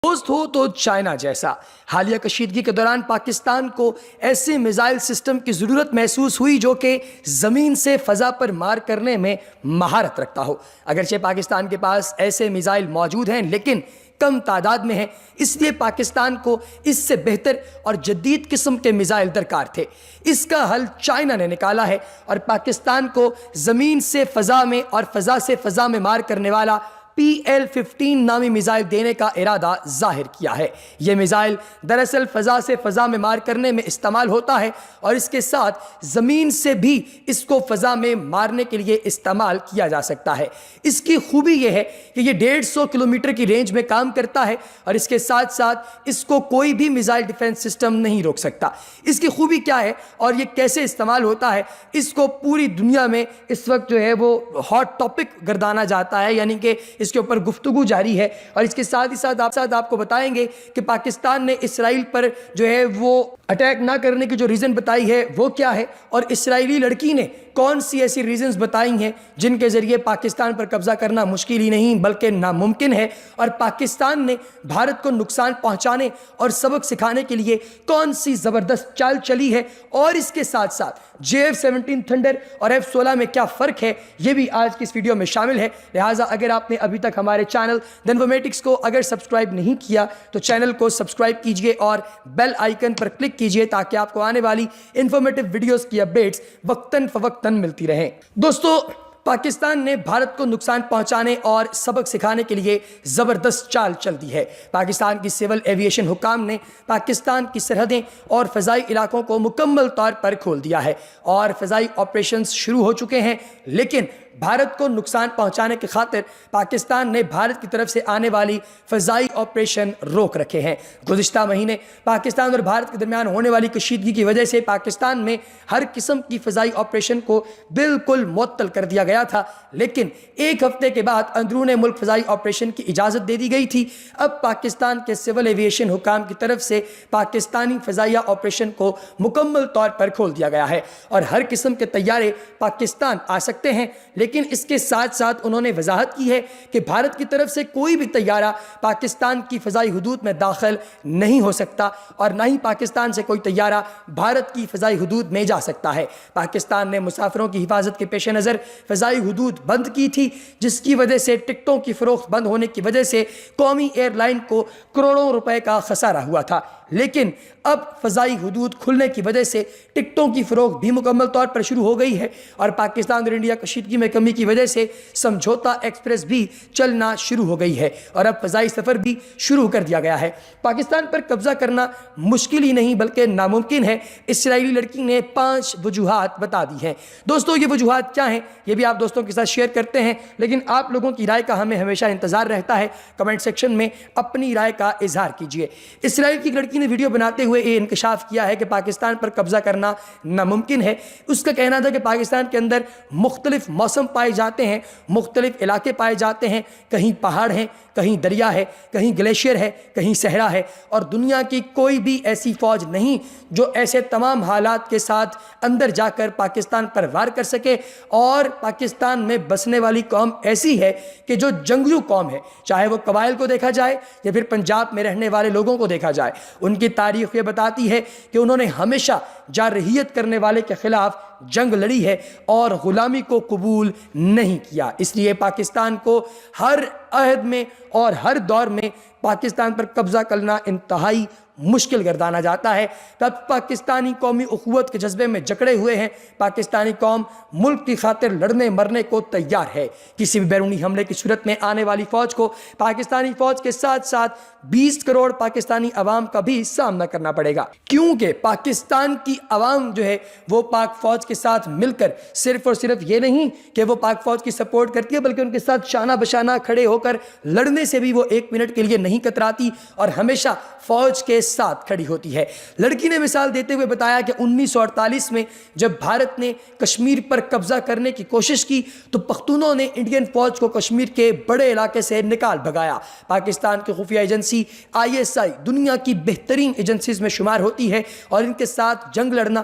دوست ہو تو چائنا جیسا۔ حالیہ کشیدگی کے دوران پاکستان کو ایسے میزائل سسٹم کی ضرورت محسوس ہوئی جو کہ زمین سے فضا پر مار کرنے میں مہارت رکھتا ہو۔ اگرچہ پاکستان کے پاس ایسے میزائل موجود ہیں لیکن کم تعداد میں ہیں، اس لیے پاکستان کو اس سے بہتر اور جدید قسم کے میزائل درکار تھے۔ اس کا حل چائنا نے نکالا ہے اور پاکستان کو زمین سے فضا میں اور فضا سے فضا میں مار کرنے والا PL-15 نامی میزائل دینے کا ارادہ ظاہر کیا ہے۔ یہ میزائل دراصل فضا سے فضا میں مار کرنے میں استعمال ہوتا ہے اور اس کے ساتھ زمین سے بھی اس کو فضا میں مارنے کے لیے استعمال کیا جا سکتا ہے۔ اس کی خوبی یہ ہے کہ یہ 150 کلومیٹر کی رینج میں کام کرتا ہے اور اس کے ساتھ ساتھ اس کو کوئی بھی میزائل ڈیفنس سسٹم نہیں روک سکتا۔ اس کی خوبی کیا ہے اور یہ کیسے استعمال ہوتا ہے، اس کو پوری دنیا میں اس وقت جو ہے وہ ہاٹ ٹاپک گردانا جاتا ہے، یعنی کہ اس کے اوپر گفتگو جاری ہے۔ اور اس کے ساتھ ہی ساتھ آپ کو بتائیں گے کہ پاکستان نے اسرائیل پر جو ہے وہ اٹیک نہ کرنے کی جو ریزن بتائی ہے وہ کیا ہے، اور اسرائیلی لڑکی نے کون سی ایسی ریزنز بتائی ہیں جن کے ذریعے پاکستان پر قبضہ کرنا مشکل ہی نہیں بلکہ ناممکن ہے، اور پاکستان نے بھارت کو نقصان پہنچانے اور سبق سکھانے کے لیے کون سی زبردست چال چلی ہے، اور اس کے ساتھ ساتھ JF-17 تھنڈر اور F-16 میں کیا فرق ہے، یہ بھی آج کی اس ویڈیو میں شامل ہے۔ لہٰذا اگر آپ نے ابھی تک ہمارے چینل دی انفارمیٹکس کو اگر سبسکرائب نہیں کیا تو چینل کو سبسکرائب کیجئے اور بیل آئیکن پر کلک کیجئے تاکہ آپ کو آنے والی انفارمیٹیو ویڈیوز کی اپڈیٹس وقتاً فوقتاً ملتی رہیں۔ دوستو، پاکستان نے بھارت کو نقصان پہنچانے اور سبق سکھانے کے لیے زبردست چال چل دی ہے۔ پاکستان کی سول ایویشن حکام نے پاکستان کی سرحدیں اور فضائی علاقوں کو مکمل طور پر کھول دیا ہے اور فضائی آپریشنز شروع ہو چکے ہیں، لیکن بھارت کو نقصان پہنچانے کی خاطر پاکستان نے بھارت کی طرف سے آنے والی فضائی آپریشن روک رکھے ہیں۔ گزشتہ مہینے پاکستان اور بھارت کے درمیان ہونے والی کشیدگی کی وجہ سے پاکستان میں ہر قسم کی فضائی آپریشن کو بالکل معطل کر دیا گیا تھا، لیکن ایک ہفتے کے بعد اندرون ملک فضائی آپریشن کی اجازت دے دی گئی تھی۔ اب پاکستان کے سول ایویشن حکام کی طرف سے پاکستانی فضائیہ آپریشن کو مکمل طور پر کھول دیا گیا ہے اور ہر قسم کے طیارے پاکستان آ سکتے ہیں، لیکن اس کے ساتھ ساتھ انہوں نے وضاحت کی ہے کہ بھارت کی طرف سے کوئی بھی طیارہ پاکستان کی فضائی حدود میں داخل نہیں ہو سکتا اور نہ ہی پاکستان سے کوئی طیارہ بھارت کی فضائی حدود میں جا سکتا ہے۔ پاکستان نے مسافروں کی حفاظت کے پیش نظر فضائی حدود بند کی تھی، جس کی وجہ سے ٹکٹوں کی فروخت بند ہونے کی وجہ سے قومی ایئر لائن کو کروڑوں روپے کا خسارہ ہوا تھا، لیکن اب فضائی حدود کھلنے کی وجہ سے ٹکٹوں کی فروخت بھی مکمل طور پر شروع ہو گئی ہے اور پاکستان اور انڈیا کشیدگی میں کمی کی وجہ سے سمجھوتا ایکسپریس بھی چلنا شروع ہو گئی ہے اور اب فضائی سفر بھی شروع کر دیا گیا ہے۔ پاکستان پر قبضہ کرنا مشکل ہی نہیں بلکہ ناممکن ہے۔ اسرائیلی لڑکی نے 5 وجوہات بتا دی ہیں۔ دوستو، یہ وجوہات کیا ہیں یہ بھی آپ دوستوں کے ساتھ شیئر کرتے ہیں، لیکن آپ لوگوں کی رائے کا ہمیں ہمیشہ انتظار رہتا ہے۔ کمنٹ سیکشن میں اپنی رائے کا اظہار کیجیے۔ اسرائیل کی لڑکی نے ویڈیو بناتے ہوئے یہ انکشاف کیا ہے کہ پاکستان پر قبضہ کرنا ناممکن ہے۔ اس کا کہنا تھا کہ پاکستان کے اندر مختلف موسم پائے جاتے ہیں، مختلف علاقے پائے جاتے ہیں، کہیں پہاڑ ہیں، کہیں دریا ہے، کہیں گلیشیئر ہے، کہیں صحرا ہے، اور دنیا کی کوئی بھی ایسی فوج نہیں جو ایسے تمام حالات کے ساتھ اندر جا کر پاکستان پر وار کر سکے۔ اور پاکستان میں بسنے والی قوم ایسی ہے کہ جو جنگجو قوم ہے، چاہے وہ قبائل کو دیکھا جائے یا پھر پنجاب میں رہنے والے لوگوں کو دیکھا جائے، ان کی تاریخ یہ بتاتی ہے کہ انہوں نے ہمیشہ جارحیت کرنے والے کے خلاف جنگ لڑی ہے اور غلامی کو قبول نہیں کیا۔ اس لیے پاکستان کو ہر عہد میں اور ہر دور میں پاکستان پر قبضہ کرنا انتہائی مشکل گردانا جاتا ہے۔ تب پاکستانی قومی اخوت کے جذبے میں جکڑے ہوئے ہیں۔ پاکستانی قوم ملک کی خاطر لڑنے مرنے کو تیار ہے۔ کسی بھی بیرونی حملے کی صورت میں آنے والی فوج کو پاکستانی فوج کے ساتھ ساتھ 20 کروڑ پاکستانی عوام کا بھی سامنا کرنا پڑے گا، کیونکہ پاکستان کی عوام جو ہے وہ پاک فوج کے ساتھ مل کر صرف اور صرف یہ نہیں کہ وہ پاک فوج کی سپورٹ کرتی ہے بلکہ ان کے ساتھ شانہ بشانہ کھڑے ہو کر لڑنے سے بھی وہ 1 منٹ کے لیے نہیں کتراتی اور ہمیشہ فوج کے ساتھ کھڑی ہوتی ہے۔ لڑکی نے مثال دیتے ہوئے بتایا کہ 1948 میں جب بھارت نے کشمیر پر قبضہ کرنے کی کوشش کی تو پختونوں نے انڈین فوج کو کشمیر کے بڑے علاقے سے نکال بھگایا۔ پاکستان کی خفیہ ایجنسی ISI دنیا کی بہترین ایجنسیز میں شمار ہوتی ہے اور ان کے ساتھ جنگ لڑنا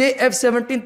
JF-17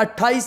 28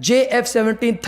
JF-17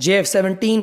JF-17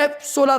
F-16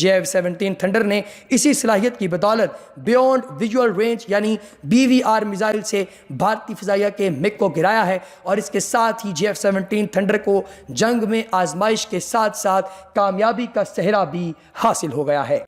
JF-17 thunder نے اسی صلاحیت کی بدولت بیونڈ ویژول رینج یعنی BVR میزائل سے بھارتی فضائیہ کے MiG کو گرایا ہے، اور اس کے ساتھ ہی JF-17 تھنڈر کو جنگ میں آزمائش کے ساتھ ساتھ کامیابی کا سہرا بھی حاصل ہو گیا ہے۔